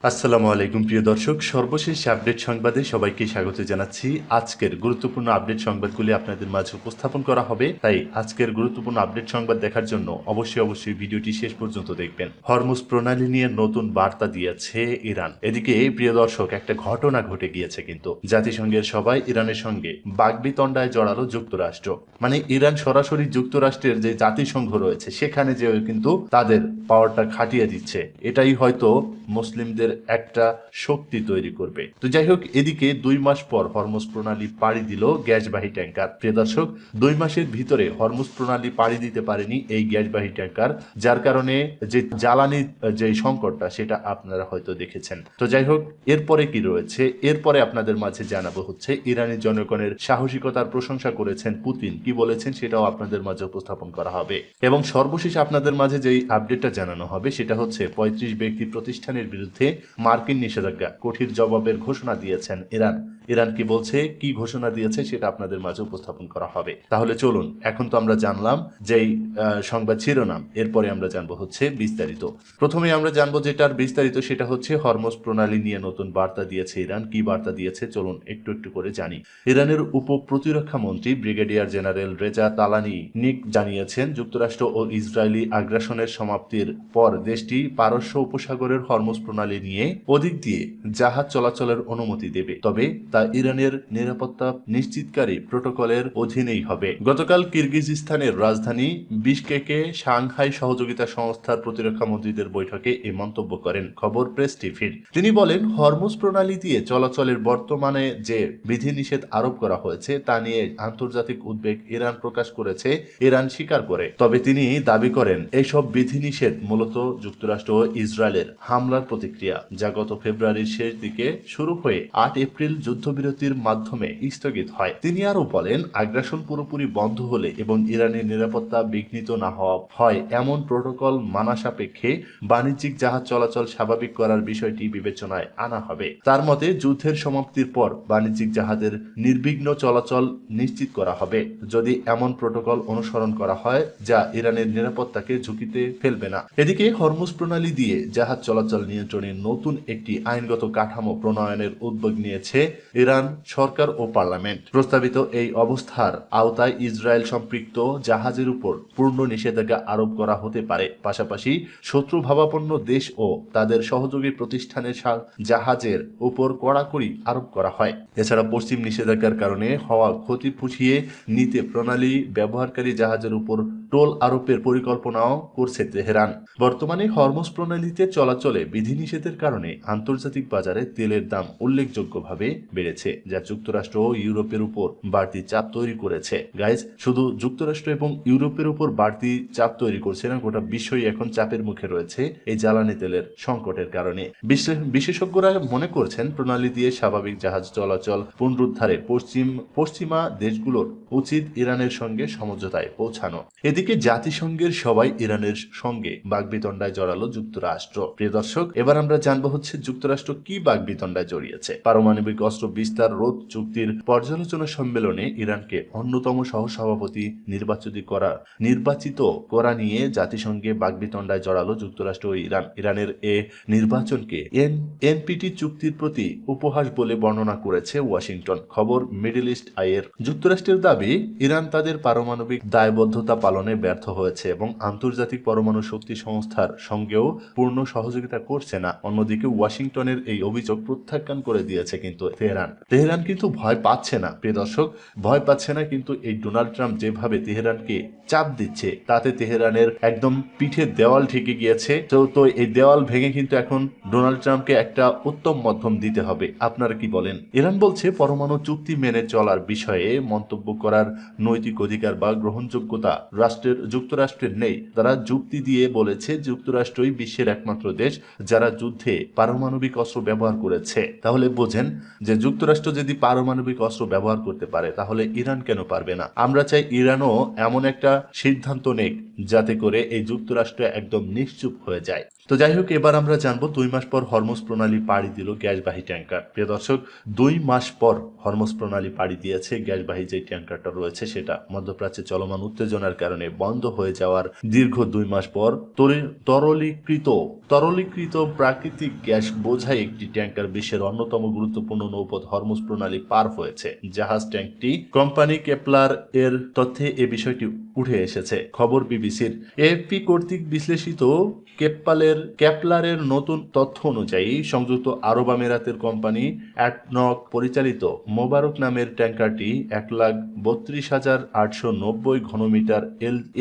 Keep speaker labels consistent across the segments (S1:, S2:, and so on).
S1: আসসালামু আলাইকুম প্রিয় দর্শক, সর্বশেষ আপডেট সংবাদে সবাইকে স্বাগত জানাচ্ছি। আজকের গুরুত্বপূর্ণ আপডেট সংবাদগুলি আপনাদের মাঝে উপস্থাপন করা হবে, তাই আজকের গুরুত্বপূর্ণ আপডেট সংবাদ দেখার জন্য অবশ্যই ভিডিওটি শেষ পর্যন্ত দেখবেন। হরমুজ প্রণালী নিয়ে নতুন বার্তা দিয়েছে ইরান। এদিকে প্রিয় দর্শক, একটা ঘটনা ঘটে গিয়েছে, কিন্তু জাতিসংঘের সবাই ইরানের সঙ্গে বাগবিতণ্ডায় জড়ালো যুক্তরাষ্ট্র। মানে ইরান সরাসরি যুক্তরাষ্ট্রের যে জাতিসংঘ রয়েছে সেখানে যে কিন্তু তাদের পাওয়ারটা খাটিয়ে দিচ্ছে, এটাই হয়তো মুসলিমদের একটা শক্তি তৈরি করবে। তো যাই হোক, এদিকে 2 মাস পর হরমুজ প্রণালী পাড়ি দিল গ্যাসবাহী ট্যাঙ্কার। প্রিয় দর্শক, 2 মাসের ভিতরে হরমুজ প্রণালী পাড়ি দিতে পারেনি এই গ্যাসবাহী ট্যাঙ্কার, যার কারণে যে জ্বালানি যে সংকটটা সেটা আপনারা হয়তো দেখেছেন। তো যাই হোক, এরপরে কি রয়েছে, এরপরে আপনাদের মাঝে জানাবো হচ্ছে ইরানি জনগণের সাহসিকতার প্রশংসা করেছেন পুতিন, কি বলেছেন সেটাও আপনাদের মাঝে উপস্থাপন করা হবে। এবং সর্বশেষ আপনাদের মাঝে যেই আপডেটটা জানানো হবে সেটা হচ্ছে 35 ব্যক্তি প্রতিষ্ঠানের বিরুদ্ধে মার্কিন নিষেধাজ্ঞা, কঠিন জবাবের ঘোষণা দিয়েছেন ইরান। ইরান কি বলছে, কি ঘোষণা দিয়েছে সেটা আপনাদের মাঝে উপস্থাপন করা হবে। তাহলে চলুন, এখন তো আমরা জানলাম যেই সংবাদ শিরোনাম, এরপরে আমরা জানবো হচ্ছে বিস্তারিত। প্রথমে আমরা জানবো যেটার বিস্তারিত, সেটা হচ্ছে হরমুজ প্রণালী নিয়ে নতুন বার্তা দিয়েছে ইরান। কি বার্তা দিয়েছে চলুন একটু করে জানি। ইরানের উপ প্রতিরক্ষা মন্ত্রী ব্রিগেডিয়ার জেনারেল রেজা তালানি নিক জানিয়েছেন, যুক্তরাষ্ট্র ও ইসরায়েলি আগ্রাসনের সমাপ্তির পর দেশটি পারস্য উপসাগরের হরমুজ প্রণালী নিয়ে ওদিক দিয়ে জাহাজ চলাচলের অনুমতি দেবে, তবে তা ইরানের নিরাপত্তা নিশ্চিতকারী প্রোটোকলের অধীনেই হবে। গতকাল কিরগিজস্তানের রাজধানী বিশকেকে সাংহাই সহযোগিতা সংস্থার প্রতিরক্ষা মন্ত্রীদের বৈঠকে এই মন্তব্য করেন খবর প্রেস টিভির। তিনি বলেন, হরমুজ প্রণালী দিয়ে চলাচলের বর্তমানে যে বিধিনিষেধ আরোপ করা হয়েছে তা নিয়ে আন্তর্জাতিক উদ্বেগ ইরান প্রকাশ করেছে, ইরান স্বীকার করে। তবে তিনি দাবি করেন এইসব বিধিনিষেধ মূলত যুক্তরাষ্ট্র ও ইসরায়েলের হামলার প্রতিক্রিয়া, যা গত ফেব্রুয়ারির শেষ দিকে শুরু হয়ে 8 এপ্রিল যুদ্ধবিরতির মাধ্যমে স্থগিত হয়। তিনি আরো বলেন, আগ্রাসন পুরোপুরি বন্ধ হলে এবং ইরানের নিরাপত্তা বিঘ্নিত না হয় এমন প্রোটোকল মানা সাপেক্ষে বাণিজ্যিক জাহাজ চলাচল স্বাভাবিক করার বিষয়টি বিবেচনায় আনা হবে। তার মতে, যুদ্ধের সমাপ্তির পর বাণিজ্যিক জাহাজের নির্বিঘ্ন চলাচল নিশ্চিত করা হবে যদি এমন প্রোটোকল অনুসরণ করা হয় যা ইরানের নিরাপত্তাকে ঝুঁকিতে ফেলবে না। এদিকে হরমুজ প্রণালী দিয়ে জাহাজ চলাচল নিয়ন্ত্রণে নতুন একটি আইনগত কাঠামো প্রণয়নের উদ্যোগ নিয়েছে ইরান সরকার ও পার্লামেন্ট। প্রস্তাবিত এই অবস্থার আওতায় ইসরায়েল সম্পৃক্ত জাহাজের উপর পূর্ণ নিষেধাজ্ঞা আরোপ করা হতে পারে। পাশাপাশি শত্রুভাবাপন্ন দেশ ও তাদের সহযোগী প্রতিষ্ঠানের জাহাজের উপর কড়াকড়ি আরোপ করা হয়। এছাড়া পশ্চিম নিষেধাজ্ঞার কারণে হওয়া ক্ষতি পুষিয়ে নিতে প্রণালী ব্যবহারকারী জাহাজের উপর টোল আরোপের পরিকল্পনাও করছে তেহরান। বর্তমানে হরমুজ প্রণালীতে চলাচলে বিধিনিষেধের কারণে আন্তর্জাতিক বাজারে তেলের দাম উল্লেখযোগ্যভাবে বেড়েছে, যা যুক্তরাষ্ট্র ও ইউরোপের উপর বাড়তি চাপ তৈরি করেছে। গাইজ, শুধু যুক্তরাষ্ট্র এবং ইউরোপের উপর বাড়তি চাপ তৈরি করছে না, গোটা বিশ্বই এখন চাপের মুখে রয়েছে এই জ্বালানি তেলের সংকটের কারণে। বিশেষজ্ঞরা মনে করছেন, প্রণালী দিয়ে স্বাভাবিক জাহাজ চলাচল পুনরুদ্ধারে পশ্চিমা দেশগুলোর উচিত ইরানের সঙ্গে সমঝোতায় পৌঁছানো। এদিকে জাতিসংঘের সবাই ইরানের সঙ্গে বাগবিতণ্ডায় জড়ালো যুক্তরাষ্ট্র। প্রিয় দর্শক, এবার আমরা জানবো হচ্ছে যুক্তরাষ্ট্র কি বাগবিতণ্ডায় জড়িয়েছে। পারমাণবিক অস্ত্র বিস্তার রোধ চুক্তির পর্যালোচনা সম্মেলনে ইরানকে অন্যতম সহসভাপতি নির্বাচিত করা নিয়ে জাতিসংঘে বাগবিতণ্ডায় জড়ালো যুক্তরাষ্ট্র ও ইরান। ইরানের এ নির্বাচনকে এনপিটি চুক্তির প্রতি উপহাস বলে বর্ণনা করেছে ওয়াশিংটন। খবর মিডল ইস্ট আইয়ের। যুক্তরাষ্ট্রের দাবি, ইরান তাদের পারমাণবিক দায়বদ্ধতা পালনে ব্যর্থ হয়েছে এবং আন্তর্জাতিক পরমাণু শক্তি সংস্থার সঙ্গেও পূর্ণ সহযোগিতা করছে না। অন্যদিকে ওয়াশিংটনের এই অভিযোগ প্রত্যাখ্যান করে দিয়েছে কিন্তু তেহরান কিন্তু ভয় পাচ্ছে না। প্রিয় দর্শক, ভয় পাচ্ছে না, কিন্তু এই ডোনাল্ড ট্রাম্প যেভাবে তেহরানকে চাপ দিচ্ছে তাতে তেহরানের একদম পিঠে দেওয়াল ঠেকে গিয়েছে। তো এই দেওয়াল ভেঙে কিন্তু এখন ডোনাল্ড ট্রাম্পকে একটা উত্তম মধ্যম দিতে হবে। আপনারা কি বলেন? ইরান বলছে, পরমাণু চুক্তি মেনে চলার বিষয়ে মন্তব্য করার নৈতিক অধিকার বা গ্রহণযোগ্যতা যুক্তরাষ্ট্রের নেই। তারা যুক্তি দিয়ে বলেছে, যুক্তরাষ্ট্রই বিশ্বের একমাত্র দেশ যারা যুদ্ধে পারমাণবিক অস্ত্র ব্যবহার করেছে। তাহলে বোঝেন যে যুক্তরাষ্ট্র যদি পারমাণবিক অস্ত্র ব্যবহার করতে পারে তাহলে ইরান কেন পারবে না? আমরা চাই ইরানও এমন একটা সিদ্ধান্ত নেক যাতে করে এই যুক্তরাষ্ট্র একদম নিশ্চুপ হয়ে যায়। তো যাই হোক, এবার আমরা জানবো 2 মাস পর হরমুজ প্রণালী পাড়ি দিল গ্যাসবাহী ট্যাঙ্কার। প্রিয় দর্শক, 2 মাস পর হরমুজ প্রণালী পাড়ি দিয়েছে গ্যাসবাহী যে ট্যাঙ্কারটা রয়েছে সেটা মধ্যপ্রাচ্যে চলমান উত্তেজনার কারণে বন্ধ হয়ে যাওয়ার দীর্ঘ 2 মাস পর তরলীকৃত প্রাকৃতিক গ্যাস বোঝাই একটি ট্যাঙ্কার বিশ্বের অন্যতম গুরুত্বপূর্ণ নৌপথ হরমুজ প্রণালী পার হয়েছে। জাহাজ ট্যাঙ্কটি কোম্পানি কেপলার এর তথ্যে এ বিষয়টি উঠে এসেছে। খবর বিবিসির। এএফপি কর্তৃক বিশ্লেষিত কেপলারের নতুন তথ্য অনুযায়ী সংযুক্ত আরব আমিরাতের কোম্পানি অ্যাডনক পরিচালিত মোবারক নামের ট্যাঙ্কারটি 1,32,890 ঘনমিটার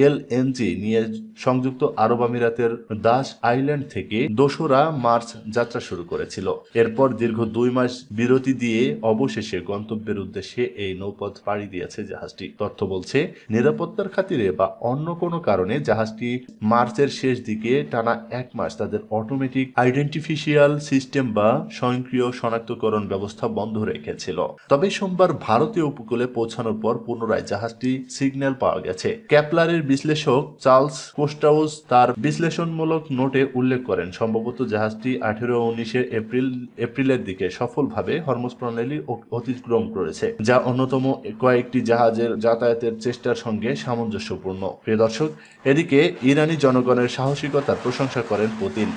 S1: এলএনজি নিয়ে সংযুক্ত আরব আমিরাতের দাস আইল্যান্ড থেকে 2রা মার্চ যাত্রা শুরু করেছিল। এরপর দীর্ঘ 2 মাস বিরতি দিয়ে অবশেষে গন্তব্যের উদ্দেশ্যে এই নৌপথ পাড়ি দিয়েছে জাহাজটি। তথ্য বলছে, নিরাপত্তার খাতিরে বা অন্য কোনো কারণে জাহাজটি মার্চের শেষ দিকে টানা 1 মাস তাদের অটোমেটিক আইডেন্টিফিশিয়াল সিস্টেম বা স্বয়ংক্রিয় শনাক্তকরণ ব্যবস্থা বন্ধ রেখেছিল। তবে সোমবার ভারতীয় উপকূলে পৌঁছানোর পর পুনরায় জাহাজটি সিগন্যাল পাওয়া গেছে। কেপলারের বিশ্লেষক চার্লস কোস্টাউস তার বিশ্লেষণমূলক নোটে উল্লেখ করেন, সম্ভবত জাহাজটি 18 ও 19 এপ্রিলের দিকে সফলভাবে হরমুজ প্রণালী অতিক্রম করেছে, যা অন্যতম কয়েকটি জাহাজের যাতায়াতের চেষ্টার সঙ্গে সামঞ্জস্যপূর্ণ। প্রিয় দর্শক, এদিকে ইরানি জনগণের সাহসিকতার প্রশংসা করেন পুতিন।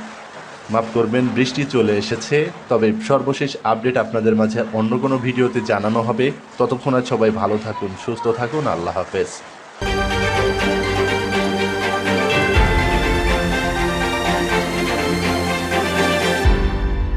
S1: মাফ করবেন, বৃষ্টি চলে এসেছে। তবে সর্বশেষ আপডেট আপনাদের মাঝে অন্য কোনো ভিডিওতে জানানো হবে। ততক্ষণ সবাই ভালো থাকুন, সুস্থ থাকুন। আল্লাহ হাফেজ।